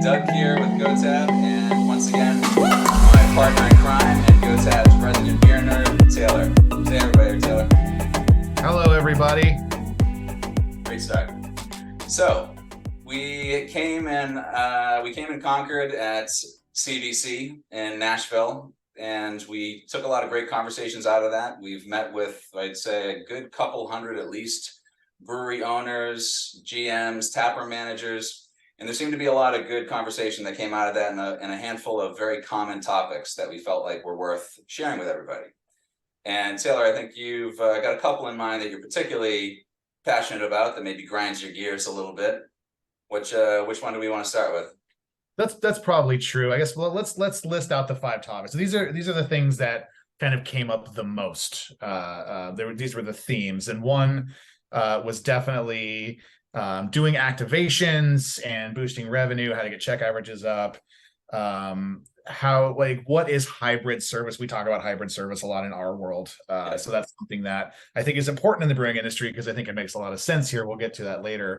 Doug here with GoTab, and once again, my partner in crime and GoTab's resident beer nerd, Taylor. Say everybody, Taylor. Hello, everybody. Great start. So we came and conquered at CBC in Nashville, and we took a lot of great conversations out of that. We've met with, I'd say, a good couple hundred at least, brewery owners, GMs, taproom managers. And there seemed to be a lot of good conversation that came out of that, and a handful of very common topics that we felt like were worth sharing with everybody. And Taylor, I think you've got a couple in mind that you're particularly passionate about that maybe grinds your gears a little bit. Which one do we want to start with? That's probably true. I guess. Well, let's list out the 5 topics. So these are the things that kind of came up the most. These were the themes, and one was definitely doing activations and boosting revenue, how to get check averages up. What is hybrid service? We talk about hybrid service a lot in our world. So that's something that I think is important in the brewing industry because I think it makes a lot of sense here. We'll get to that later.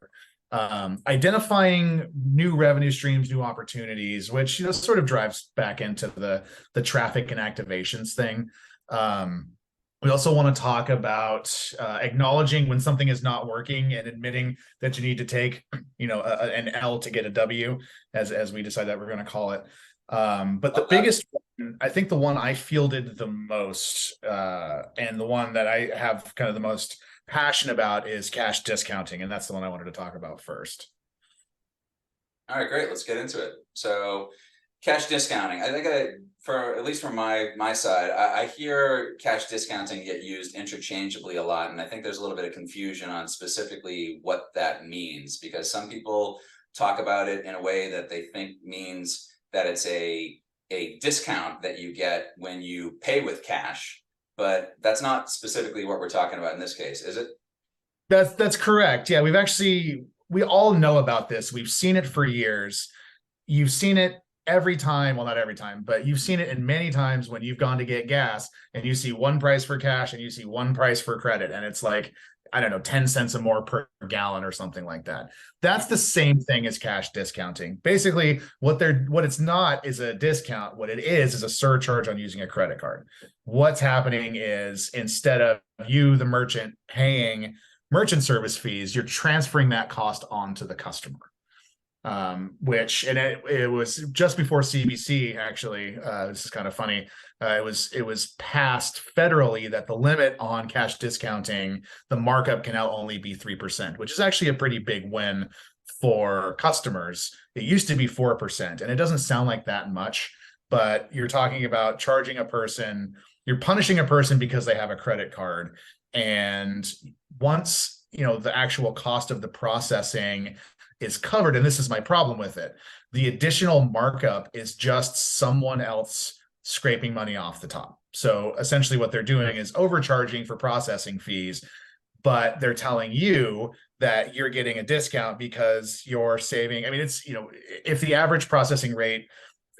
Identifying new revenue streams, new opportunities, which sort of drives back into the traffic and activations thing. We also want to talk about acknowledging when something is not working and admitting that you need to take, an L to get a W, as we decide that we're going to call it. But the biggest one, I think the one I fielded the most, and the one that I have kind of the most passion about is cash discounting, and that's the one I wanted to talk about first. All right, great. Let's get into it. So, cash discounting. I think at least from my side, I hear cash discounting get used interchangeably a lot, and I think there's a little bit of confusion on specifically what that means, because some people talk about it in a way that they think means that it's a discount that you get when you pay with cash, but that's not specifically what we're talking about in this case, is it? That's correct. Yeah, we all know about this. We've seen it for years. You've seen it every time, well, not every time, but you've seen it in many times when you've gone to get gas and you see one price for cash and you see one price for credit, and it's like, I don't know, 10 cents or more per gallon or something like that. That's the same thing as cash discounting. Basically, what it's not is a discount. What it is a surcharge on using a credit card. What's happening is, instead of you, the merchant, paying merchant service fees, you're transferring that cost onto the customer. It was just before CBC, actually. This is kind of funny. It was passed federally that the limit on cash discounting, the markup can now only be 3%, which is actually a pretty big win for customers. It used to be 4%, and it doesn't sound like that much, but you're talking about charging a person, you're punishing a person because they have a credit card. And once, the actual cost of the processing is covered, and this is my problem with it, the additional markup is just someone else scraping money off the top. So essentially what they're doing is overcharging for processing fees, but they're telling you that you're getting a discount because you're saving. I mean, it's, if the average processing rate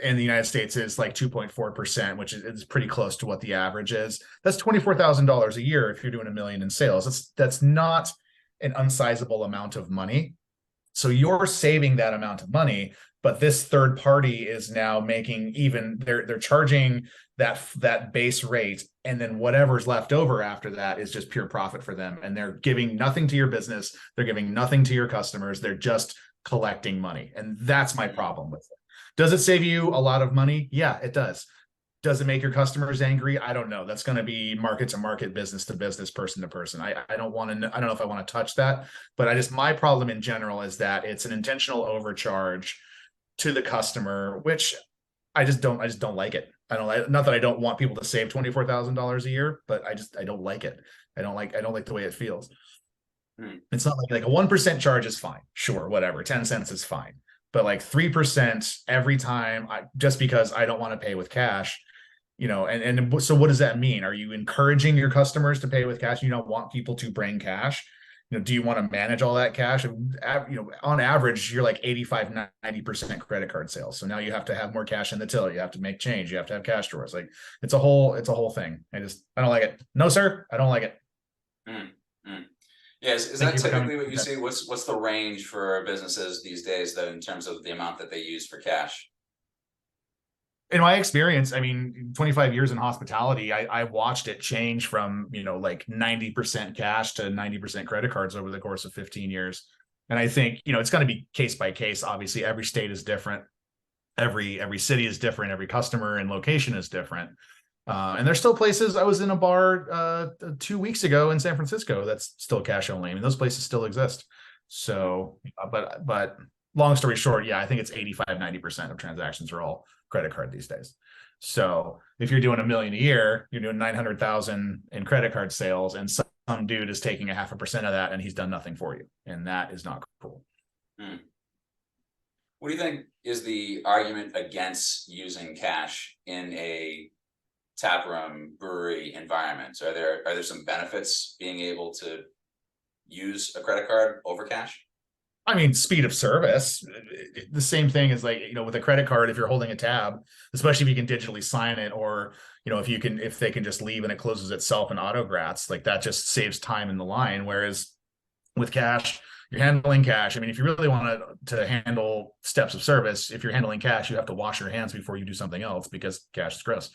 in the United States is like 2.4%, which is pretty close to what the average is, that's $24,000 a year if you're doing $1 million in sales. That's not an unsizable amount of money. So you're saving that amount of money, but this third party is now making they're charging that base rate, and then whatever's left over after that is just pure profit for them. And they're giving nothing to your business. They're giving nothing to your customers. They're just collecting money. And that's my problem with it. Does it save you a lot of money? Yeah, it does. Does it make your customers angry? I don't know. That's going to be market to market, business to business, person to person. I don't know if I want to touch that, but my problem in general is that it's an intentional overcharge to the customer, which I just don't like it. Not that I don't want people to save $24,000 a year, but I don't like it. I don't like the way it feels. It's not like a 1% charge is fine. Sure, whatever. 10 cents is fine. But like 3% every time, just because I don't want to pay with cash, and so what does that mean? Are you encouraging your customers to pay with cash? You don't want people to bring cash. Do you want to manage all that cash? On average, you're like 85, 90% credit card sales. So now you have to have more cash in the till. You have to make change. You have to have cash drawers. Like it's a whole thing. I don't like it. No, sir, I don't like it. Yeah, is Thank that you for coming. typically what you see? What's the range for businesses these days, though, in terms of the amount that they use for cash? In my experience, I mean, 25 years in hospitality, I watched it change from, like 90% cash to 90% credit cards over the course of 15 years. And I think, it's going to be case by case. Obviously, every state is different. Every city is different. Every customer and location is different. And there's still places. I was in a bar 2 weeks ago in San Francisco that's still cash only. I mean, those places still exist. So, but long story short, yeah, I think it's 85-90% of transactions are all credit card these days. So if you're doing $1 million a year, you're doing 900,000 in credit card sales, and some dude is taking 0.5% of that, and he's done nothing for you, and that is not cool. Hmm. What do you think is the argument against using cash in a taproom brewery environment? So are there some benefits being able to use a credit card over cash? I mean, speed of service. The same thing is like, with a credit card, if you're holding a tab, especially if you can digitally sign it, or, if they can just leave and it closes itself in autograts, like that just saves time in the line. Whereas with cash, you're handling cash. I mean, if you really want to handle steps of service, if you're handling cash, you have to wash your hands before you do something else because cash is gross.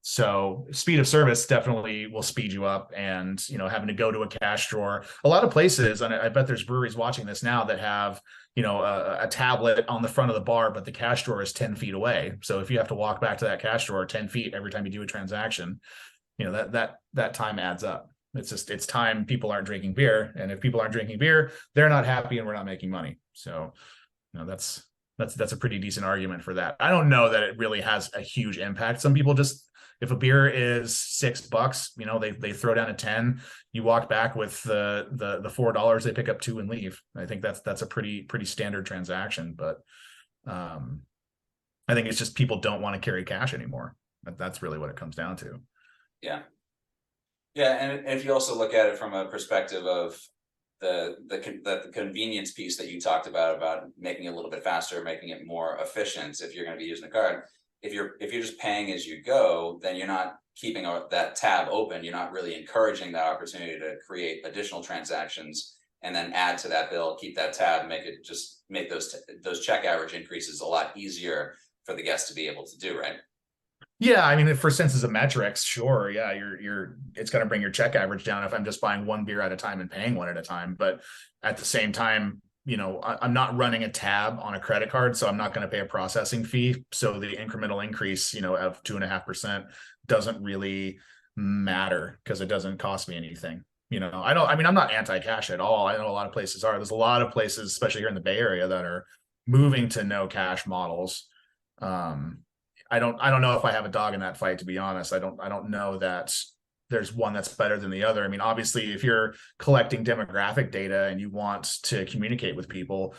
So speed of service definitely will speed you up, and having to go to a cash drawer. A lot of places, and I bet there's breweries watching this now that have a tablet on the front of the bar, but the cash drawer is 10 feet away. So if you have to walk back to that cash drawer 10 feet every time you do a transaction, that time adds up. It's time people aren't drinking beer, and if people aren't drinking beer, they're not happy, and we're not making money. So that's a pretty decent argument for that. I don't know that it really has a huge impact. Some people just, if a beer is $6, they throw down a 10. You walk back with the $4, they pick up 2 and leave. I think that's a pretty standard transaction. But I think it's just people don't want to carry cash anymore. That's really what it comes down to. Yeah. Yeah, and if you also look at it from a perspective of the convenience piece that you talked about making it a little bit faster, making it more efficient. If you're going to be using the card, if you're just paying as you go, then you're not keeping that tab open. You're not really encouraging that opportunity to create additional transactions and then add to that bill, keep that tab, make those check average increases a lot easier for the guests to be able to do, right? Yeah, I mean, for senses of metrics, sure. Yeah, it's going to bring your check average down if I'm just buying one beer at a time and paying one at a time. But at the same time, I'm not running a tab on a credit card, so I'm not going to pay a processing fee. So the incremental increase, of 2.5% doesn't really matter because it doesn't cost me anything. I'm not anti-cash at all. I know a lot of places are. There's a lot of places, especially here in the Bay Area, that are moving to no cash models. I don't know if I have a dog in that fight, to be honest. I don't know that there's one that's better than the other. I mean, obviously, if you're collecting demographic data and you want to communicate with people,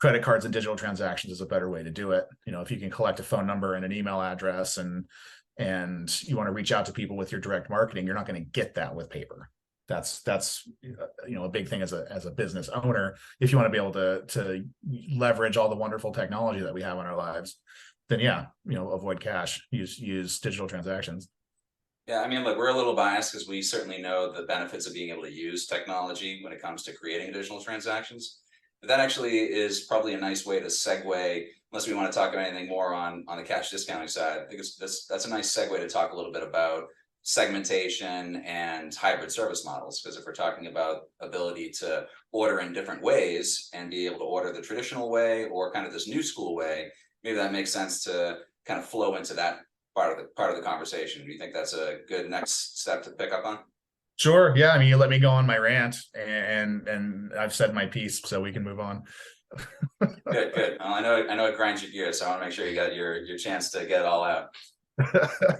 credit cards and digital transactions is a better way to do it. If you can collect a phone number and an email address and you want to reach out to people with your direct marketing, you're not going to get that with paper. That's a big thing as a business owner. If you want to be able to leverage all the wonderful technology that we have in our lives, then yeah, avoid cash, use digital transactions. Yeah, I mean, look, we're a little biased because we certainly know the benefits of being able to use technology when it comes to creating additional transactions. But that actually is probably a nice way to segue, unless we want to talk about anything more on the cash discounting side. I think that's a nice segue to talk a little bit about segmentation and hybrid service models. Because if we're talking about ability to order in different ways and be able to order the traditional way or kind of this new school way, maybe that makes sense to kind of flow into that part of the conversation. Do you think that's a good next step to pick up on? Sure. Yeah. I mean, you let me go on my rant, and I've said my piece, so we can move on. Good. Well, I know it grinds your gears, so I want to make sure you got your chance to get it all out.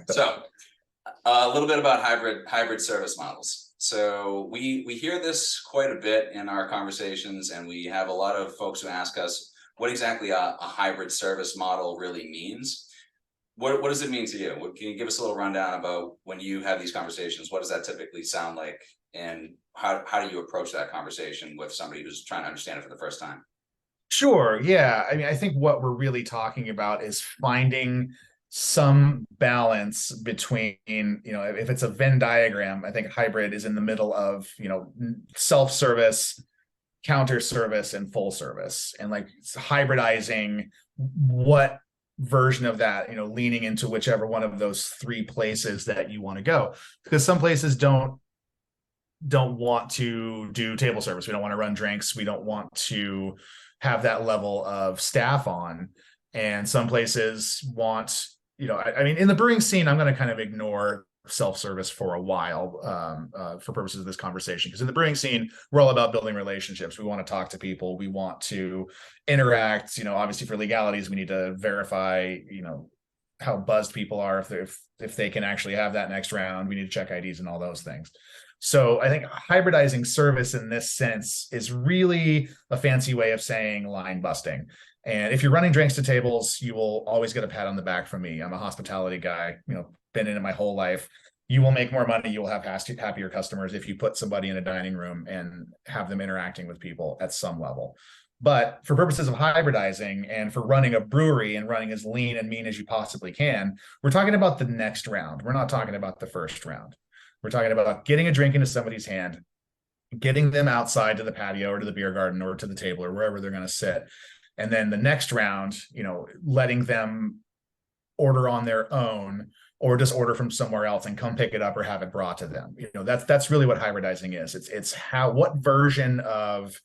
So, a little bit about hybrid service models. So we hear this quite a bit in our conversations, and we have a lot of folks who ask us what exactly a hybrid service model really means. What does it mean to you? Can you give us a little rundown about when you have these conversations? What does that typically sound like, and how do you approach that conversation with somebody who's trying to understand it for the first time? Sure. Yeah. I mean, I think what we're really talking about is finding some balance between, if it's a Venn diagram, I think hybrid is in the middle of, self-service, counter service, and full service, and like hybridizing what version of that, leaning into whichever one of those three places that you want to go, because some places don't want to do table service. We don't want to run drinks. We don't want to have that level of staff on. And some places want, I mean, in the brewing scene, I'm going to kind of ignore self-service for a while for purposes of this conversation, because in the brewing scene, we're all about building relationships. We want to talk to people. We want to interact. Obviously for legalities, we need to verify, how buzzed people are, if they can actually have that next round. We need to check IDs and all those things. So I think hybridizing service in this sense is really a fancy way of saying line busting. And if you're running drinks to tables, you will always get a pat on the back from me. I'm a hospitality guy, been in it my whole life. You will make more money. You will have happier customers if you put somebody in a dining room and have them interacting with people at some level. But for purposes of hybridizing and for running a brewery and running as lean and mean as you possibly can, we're talking about the next round. We're not talking about the first round. We're talking about getting a drink into somebody's hand, getting them outside to the patio or to the beer garden or to the table or wherever they're going to sit. And then the next round, letting them order on their own or just order from somewhere else and come pick it up or have it brought to them. That's really what hybridizing is. It's what version of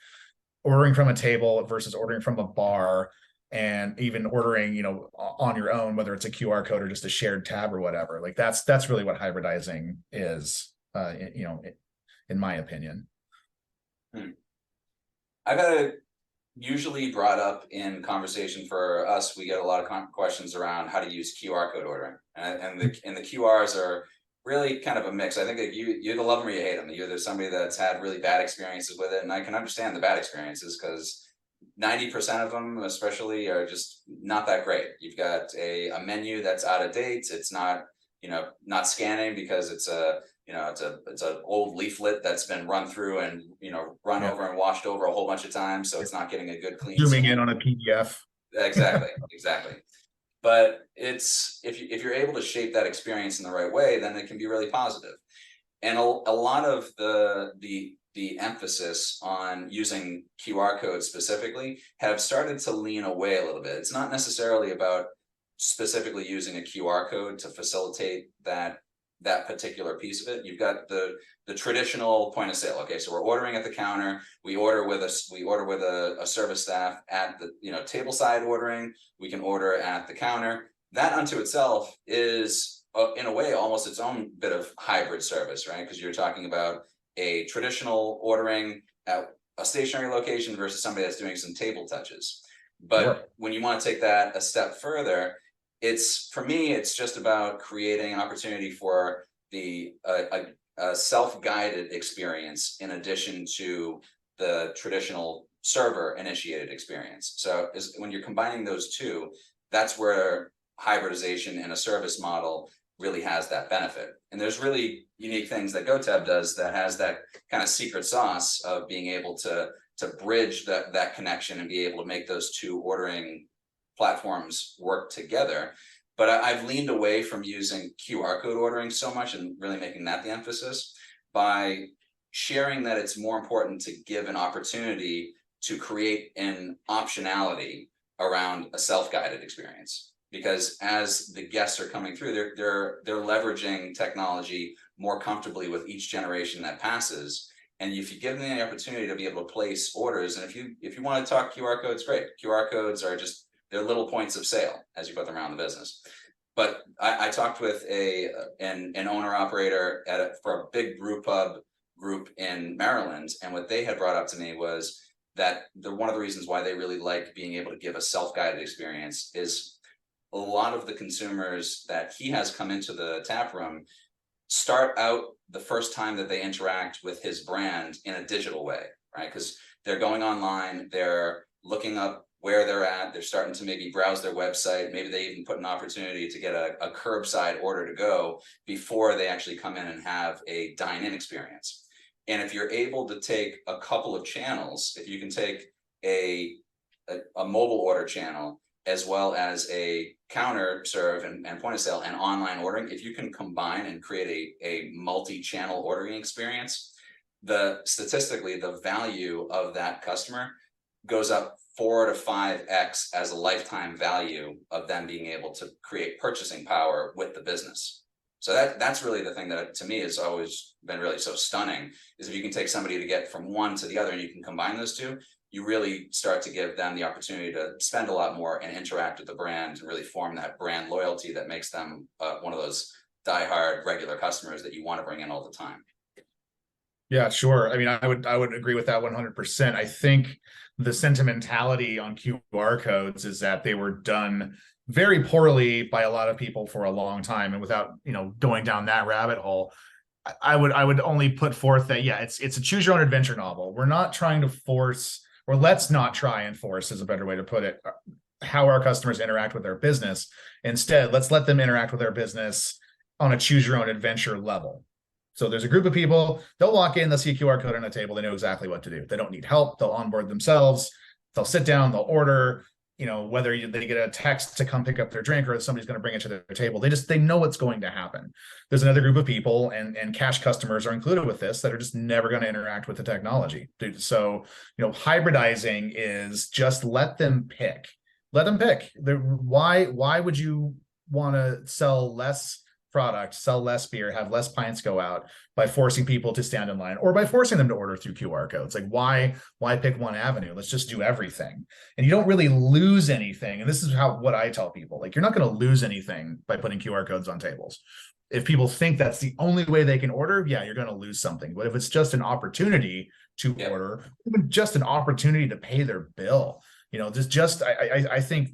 ordering from a table versus ordering from a bar, and even ordering, on your own, whether it's a QR code or just a shared tab or whatever. Like that's really what hybridizing is, in my opinion. I've had it usually brought up in conversation for us. We get a lot of questions around how to use QR code ordering, and the QRs are really kind of a mix. I think that you either love them or you hate them. You're either somebody that's had really bad experiences with it, and I can understand the bad experiences because 90% of them especially are just not that great. You've got a menu that's out of date. It's not, not scanning because it's it's an old leaflet that's been run through and, run over and washed over a whole bunch of times. So it's not getting a good clean zooming scan. in on a PDF. Exactly. But it's, if you're able to shape that experience in the right way, then it can be really positive. And a lot of the emphasis on using QR codes specifically have started to lean away a little bit. It's not necessarily about specifically using a QR code to facilitate that particular piece of it. You've got the traditional point of sale. Okay, so we're ordering at the counter. We order with a service staff at the table side ordering. We can order at the counter. That unto itself is in a way almost its own bit of hybrid service, right? Because you're talking about a traditional ordering at a stationary location versus somebody that's doing some table touches. But when you want to take that a step further, for me, it's just about creating an opportunity for a self-guided experience in addition to the traditional server initiated experience. So when you're combining those two, that's where hybridization in a service model really has that benefit. And there's really unique things that GoTab does that has that kind of secret sauce of being able to bridge that connection and be able to make those two ordering platforms work together. But I've leaned away from using QR code ordering so much and really making that the emphasis by sharing that it's more important to give an opportunity to create an optionality around a self-guided experience. Because as the guests are coming through, they're leveraging technology more comfortably with each generation that passes. And if you give them the opportunity to be able to place orders, and if you want to talk QR codes, great. QR codes are just, they're little points of sale as you put them around the business. But I talked with an owner operator for a big brew pub group in Maryland, and what they had brought up to me was that one of the reasons why they really like being able to give a self-guided experience is a lot of the consumers that he has come into the tap room start out the first time that they interact with his brand in a digital way, right? Because they're going online, they're looking up where they're at, they're starting to maybe browse their website, maybe they even put an opportunity to get a curbside order to go before they actually come in and have a dine-in experience. And if you're able to take a couple of channels, if you can take a mobile order channel as well as a counter serve and point of sale and online ordering, if you can combine and create a multi-channel ordering experience, statistically the value of that customer goes up 4 to 5x as a lifetime value of them being able to create purchasing power with the business. So that's really the thing that to me has always been really so stunning, is if you can take somebody to get from one to the other and you can combine those two, you really start to give them the opportunity to spend a lot more and interact with the brand and really form that brand loyalty that makes them one of those diehard regular customers that you want to bring in all the time. Yeah, sure. I mean, I would agree with that 100%. I think the sentimentality on QR codes is that they were done very poorly by a lot of people for a long time, and without, going down that rabbit hole, I would only put forth that, yeah, it's a choose your own adventure novel. We're not trying to force, or let's not try and force, is a better way to put it, how our customers interact with their business. Instead, let's let them interact with their business on a choose your own adventure level. So there's a group of people, they'll walk in, they'll see a QR code on a table, they know exactly what to do. They don't need help, they'll onboard themselves, they'll sit down, they'll order, whether they get a text to come pick up their drink or somebody's going to bring it to their table, they know what's going to happen. There's another group of people, and cash customers are included with this, that are just never going to interact with the technology. So, hybridizing is just let them pick. Let them pick. Why would you want to sell less product, sell less beer, have less pints go out by forcing people to stand in line, or by forcing them to order through QR codes? Like, why pick one avenue? Let's just do everything. And you don't really lose anything. And this is what I tell people, like, you're not going to lose anything by putting QR codes on tables. If people think that's the only way they can order, yeah, you're going to lose something. But if it's just an opportunity to order, even just an opportunity to pay their bill, I think,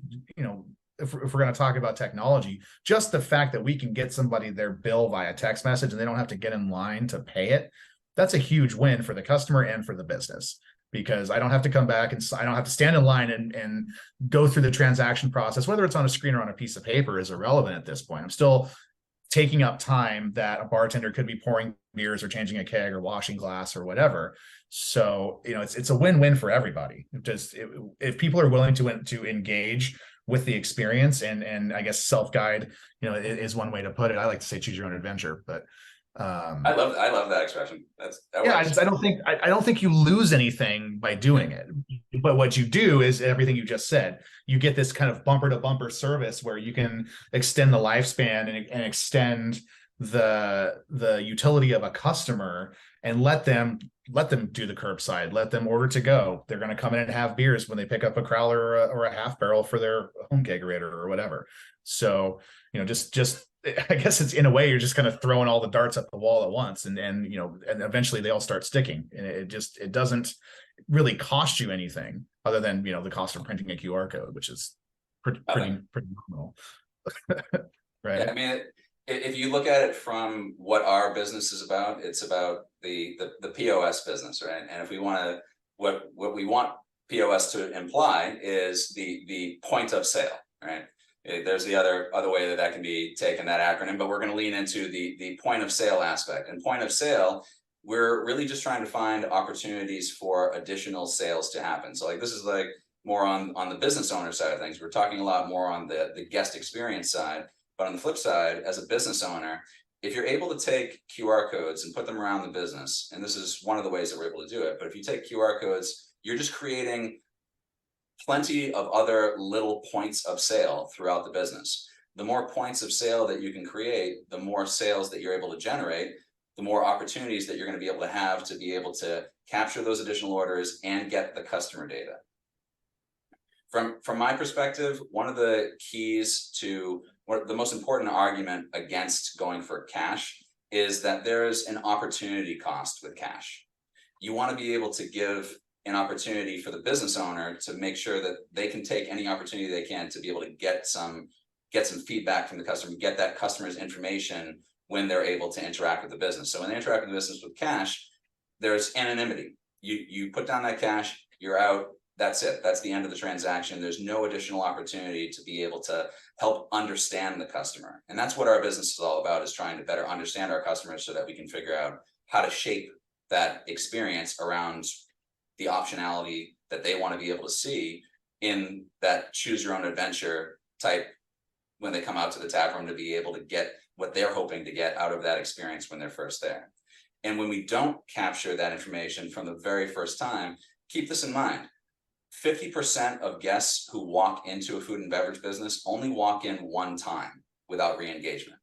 if we're going to talk about technology, just the fact that we can get somebody their bill via text message and they don't have to get in line to pay it, that's a huge win for the customer and for the business, because I don't have to come back and I don't have to stand in line and go through the transaction process. Whether it's on a screen or on a piece of paper is irrelevant at this point. I'm still taking up time that a bartender could be pouring beers or changing a keg or washing glass or whatever. So, it's a win-win for everybody. If people are willing to engage with the experience, and I guess self-guide, is one way to put it. I like to say choose your own adventure, but I love that expression. I don't think you lose anything by doing it. But what you do is everything you just said. You get this kind of bumper to bumper service where you can extend the lifespan and extend the utility of a customer, and let them do the curbside, let them order to go. They're going to come in and have beers when they pick up a crowler or a half barrel for their home kegerator or whatever. So, just I guess it's, in a way, you're just kind of throwing all the darts at the wall at once, and eventually they all start sticking, and it doesn't really cost you anything other than, the cost of printing a QR code, which is pretty normal. Right. Yeah, I mean, if you look at it from what our business is about, it's about the POS business, right? And if we want to, what we want POS to imply is the point of sale, right? There's the other way that can be taken, that acronym, but we're going to lean into the point of sale aspect. And point of sale, we're really just trying to find opportunities for additional sales to happen. So, like, this is like more on the business owner side of things. We're talking a lot more on the guest experience side. But on the flip side, as a business owner, if you're able to take QR codes and put them around the business, and this is one of the ways that we're able to do it, but if you take QR codes, you're just creating plenty of other little points of sale throughout the business. The more points of sale that you can create, the more sales that you're able to generate, the more opportunities that you're going to be able to capture those additional orders and get the customer data. From my perspective, one of the keys to the most important argument against going for cash is that there's an opportunity cost with cash. You want to be able to give an opportunity for the business owner to make sure that they can take any opportunity they can to be able to get some feedback from the customer, get that customer's information when they're able to interact with the business. So when they interact with the business with cash, there's anonymity. You put down that cash, you're out. That's it. That's the end of the transaction. There's no additional opportunity to be able to help understand the customer. And that's what our business is all about, is trying to better understand our customers so that we can figure out how to shape that experience around the optionality that they want to be able to see in that choose your own adventure type when they come out to the tap room, to be able to get what they're hoping to get out of that experience when they're first there. And when we don't capture that information from the very first time, keep this in mind. 50% of guests who walk into a food and beverage business only walk in one time without re-engagement,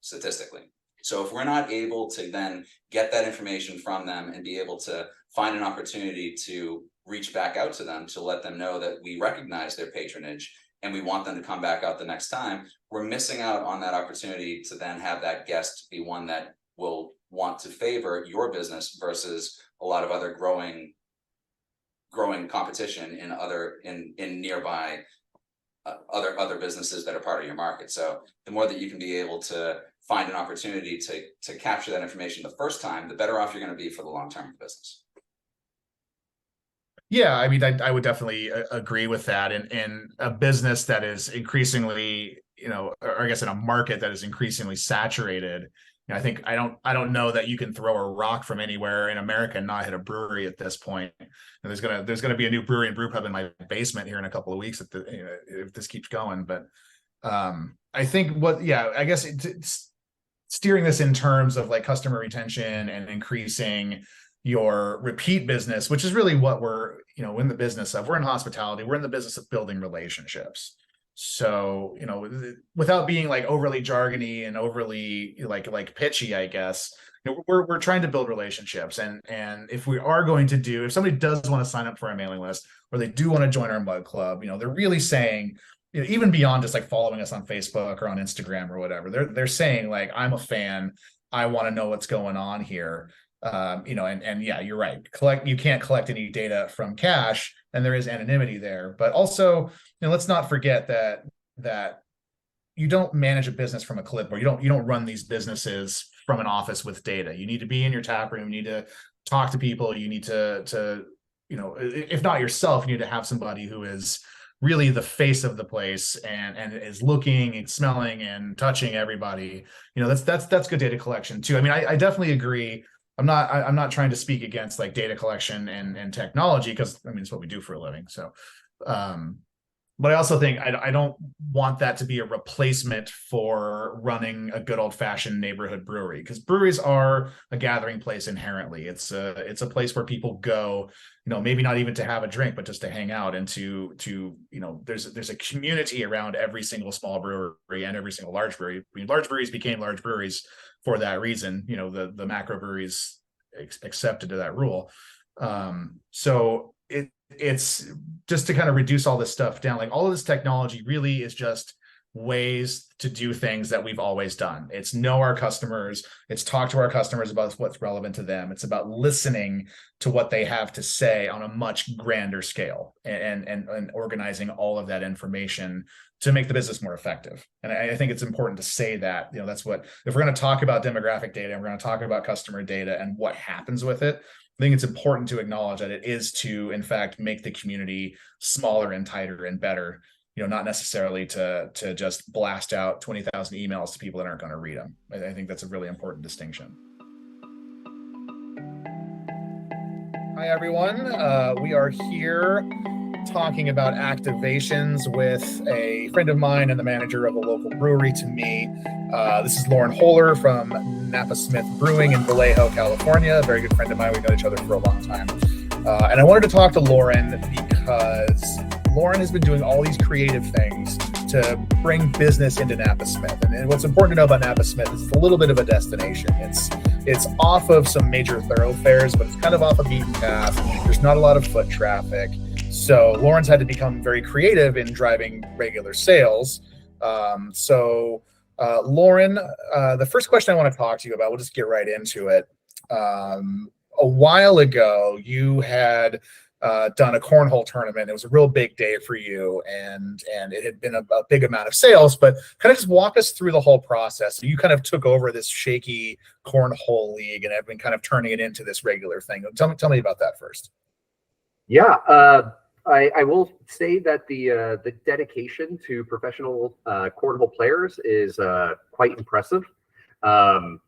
statistically. So if we're not able to then get that information from them and be able to find an opportunity to reach back out to them, to let them know that we recognize their patronage and we want them to come back out the next time, we're missing out on that opportunity to then have that guest be one that will want to favor your business versus a lot of other growing competition in nearby other businesses that are part of your market. So the more that you can be able to find an opportunity to capture that information the first time, the better off you're going to be for the long term of the business. Yeah, I mean, I would definitely agree with that. In a business that is increasingly, or I guess in a market that is increasingly saturated, I think I don't know that you can throw a rock from anywhere in America and not hit a brewery at this point. And there's gonna be a new brewery and brew pub in my basement here in a couple of weeks if this keeps going. But I think I guess it's steering this in terms of like customer retention and increasing your repeat business, which is really what we're in the business of. We're in hospitality. We're in the business of building relationships. So, without being like overly jargony and overly like pitchy, I guess, we're trying to build relationships. And if we are going to if somebody does want to sign up for our mailing list, or they do want to join our mug club, they're really saying, even beyond just like following us on Facebook or on Instagram or whatever, they're saying like, I'm a fan. I want to know what's going on here. And yeah, you're right. You can't collect any data from cash, and there is anonymity there. But also, let's not forget that you don't manage a business from a clipboard. You don't run these businesses from an office with data. You need to be in your tap room. You need to talk to people. You need to if not yourself, you need to have somebody who is really the face of the place and is looking and smelling and touching everybody. That's good data collection too. I mean, I definitely agree. I'm not trying to speak against like data collection and technology, because I mean, it's what we do for a living. So, but I also think I don't want that to be a replacement for running a good old fashioned neighborhood brewery, because breweries are a gathering place inherently. It's a place where people go, maybe not even to have a drink, but just to hang out and to there's a community around every single small brewery and every single large brewery. I mean, large breweries became large breweries for that reason. The macro breweries accepted to that rule. So it's just to kind of reduce all this stuff down. Like, all of this technology really is just ways to do things that we've always done. It's know our customers. It's talk to our customers about what's relevant to them. It's about listening to what they have to say on a much grander scale, and organizing all of that information to make the business more effective. And I think it's important to say that, that's what, if we're going to talk about demographic data and we're going to talk about customer data and what happens with it, I think it's important to acknowledge that it is to, in fact, make the community smaller and tighter and better, not necessarily to just blast out 20,000 emails to people that aren't going to read them. I think that's a really important distinction. Hi, everyone. We are here talking about activations with a friend of mine and the manager of a local brewery to me. This is Lauren Holler from Napa Smith Brewing in Vallejo, California. A very good friend of mine. We've known each other for a long time. And I wanted to talk to Lauren because Lauren has been doing all these creative things to bring business into Napa Smith. And what's important to know about Napa Smith is it's a little bit of a destination. It's off of some major thoroughfares, but it's kind of off a beaten path. There's not a lot of foot traffic. So Lauren's had to become very creative in driving regular sales. Lauren, the first question I want to talk to you about, we'll just get right into it. A while ago, you had done a cornhole tournament. It was a real big day for you, and it had been a big amount of sales, but kind of just walk us through the whole process. You kind of took over this shaky cornhole league and have been kind of turning it into this regular thing. Tell me about that first. Yeah, I will say that the dedication to professional cornhole players is quite impressive.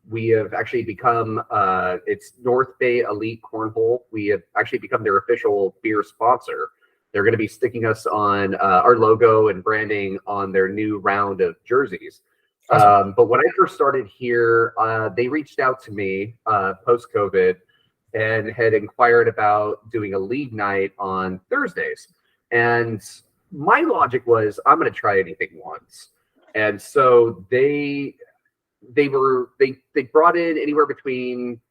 We have actually become it's North Bay Elite Cornhole. We have actually become their official beer sponsor. They're going to be sticking us on our logo and branding on their new round of jerseys. Awesome. But when I first started here, they reached out to me post-COVID and had inquired about doing a league night on Thursdays. And my logic was, I'm going to try anything once. And so they brought in anywhere between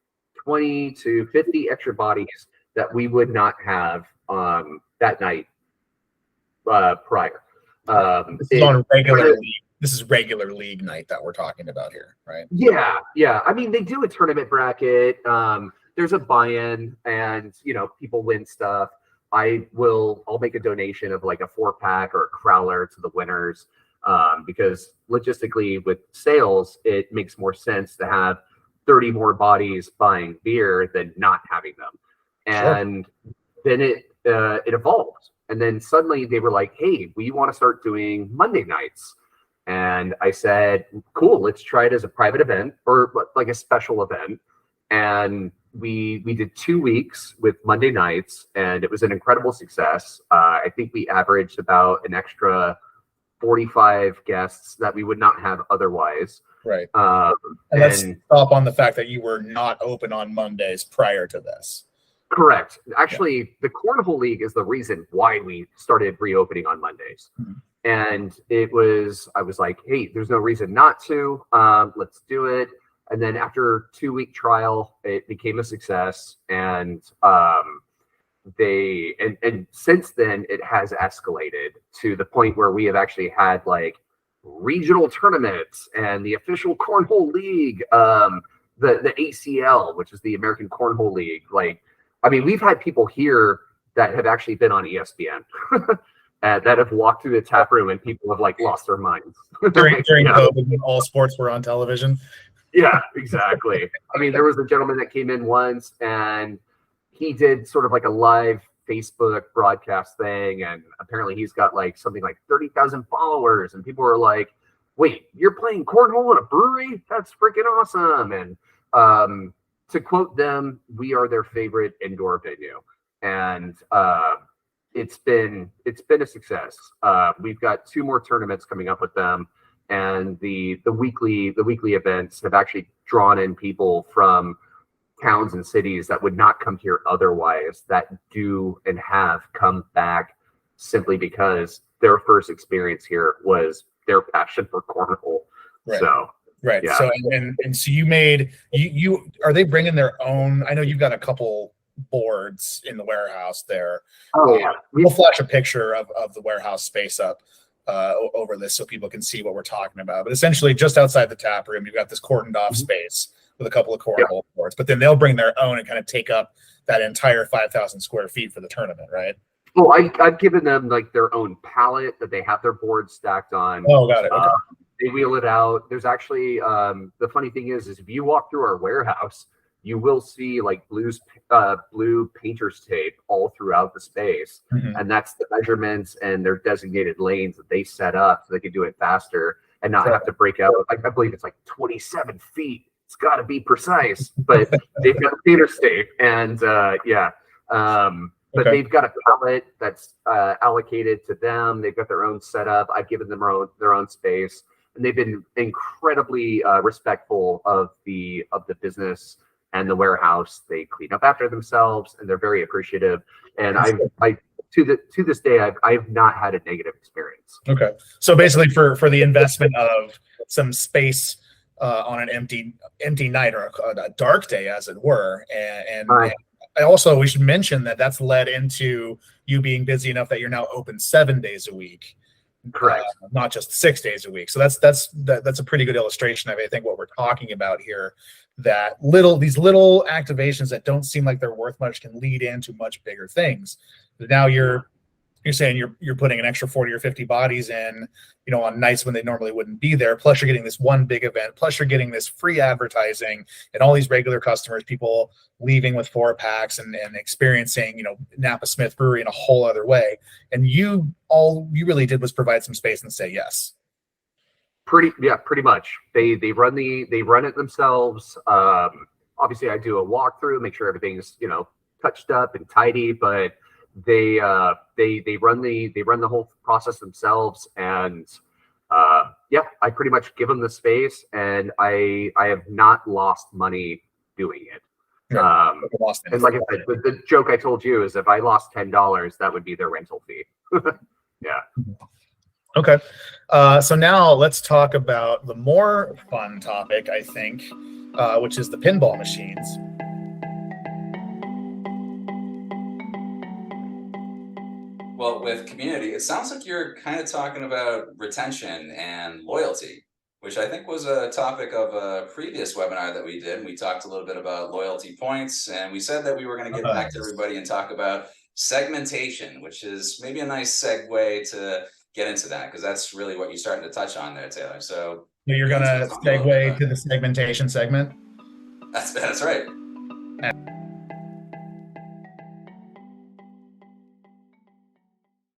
20 to 50 extra bodies that we would not have that night prior. This is regular league night that we're talking about here, right? Yeah. I mean, they do a tournament bracket. There's a buy-in, and people win stuff. I'll make a donation of like a 4-pack or a crowler to the winners, because logistically with sales, it makes more sense to have 30 more bodies buying beer than not having them. And then it evolved. And then suddenly they were like, hey, we want to start doing Monday nights. And I said, cool, let's try it as a private event or like a special event. And we did 2 weeks with Monday nights, and it was an incredible success. I think we averaged about an extra 45 guests that we would not have otherwise. Right. And let's stop on the fact that you were not open on Mondays prior to this. Correct. Actually, the Cornhole League is the reason why we started reopening on Mondays. Mm-hmm. And I was like, hey, there's no reason not to. Let's do it. And then after 2-week trial, it became a success. And since then it has escalated to the point where we have actually had like regional tournaments and the official Cornhole League, the ACL, which is the American Cornhole League. Like, I mean, we've had people here that have actually been on ESPN. That have walked through the tap room and people have like lost their minds during COVID when all sports were on television. Yeah, exactly. I mean, there was a gentleman that came in once and he did sort of like a live Facebook broadcast thing. And apparently he's got like something like 30,000 followers. And people were like, wait, you're playing cornhole in a brewery? That's freaking awesome. And to quote them, we are their favorite indoor venue. And it's been a success. We've got 2 more tournaments coming up with them, and the weekly events have actually drawn in people from towns and cities that would not come here otherwise, that do and have come back simply because their first experience here was their passion for cornhole. Right. So right. Yeah. So and so you made you are they bringing their own? I know you've got a couple boards in the warehouse there. Oh yeah, we'll flash a picture of the warehouse space up over this so people can see what we're talking about. But essentially, just outside the tap room, you've got this cordoned off space with a couple of cornhole boards. But then they'll bring their own and kind of take up that entire 5,000 square feet for the tournament, right? Well, I've given them like their own pallet that they have their boards stacked on. Oh, got it. Okay. They wheel it out. There's actually the funny thing is if you walk through our warehouse, you will see like blue painter's tape all throughout the space. Mm-hmm. And that's the measurements and their designated lanes that they set up so they can do it faster and not have to break out. I believe it's like 27 feet. It's got to be precise, but they've got painter's tape and but they've got a pallet that's allocated to them. They've got their own setup. I've given them their own space, and they've been incredibly respectful of the business and the warehouse. They clean up after themselves, and they're very appreciative. And to this day, I've not had a negative experience. Okay, so basically, for the investment of some space on an empty night or a dark day, as it were, and also we should mention that that's led into you being busy enough that you're now open 7 days a week. Correct. Not just 6 days a week. So that's a pretty good illustration of, I think, what we're talking about here. That these little activations that don't seem like they're worth much can lead into much bigger things. Now you're saying you're putting an extra 40 or 50 bodies in, on nights when they normally wouldn't be there. Plus you're getting this one big event. Plus you're getting this free advertising and all these regular customers, people leaving with 4-packs and experiencing, Napa Smith Brewery in a whole other way. And all you really did was provide some space and say yes. Pretty much. They run it themselves. Obviously I do a walkthrough, make sure everything's, touched up and tidy, but they run the whole process themselves, and yeah, I pretty much give them the space, and I have not lost money doing it. And like I said, the joke I told you is if I lost $10, that would be their rental fee. Yeah. Okay. So now let's talk about the more fun topic, I think, which is the pinball machines. Well, with community, it sounds like you're kind of talking about retention and loyalty, which I think was a topic of a previous webinar that we did. We talked a little bit about loyalty points, and we said that we were going to get back to everybody and talk about segmentation, which is maybe a nice segue to get into that, because that's really what you're starting to touch on there, Taylor. So you're going to segue to the segmentation segment? That's right.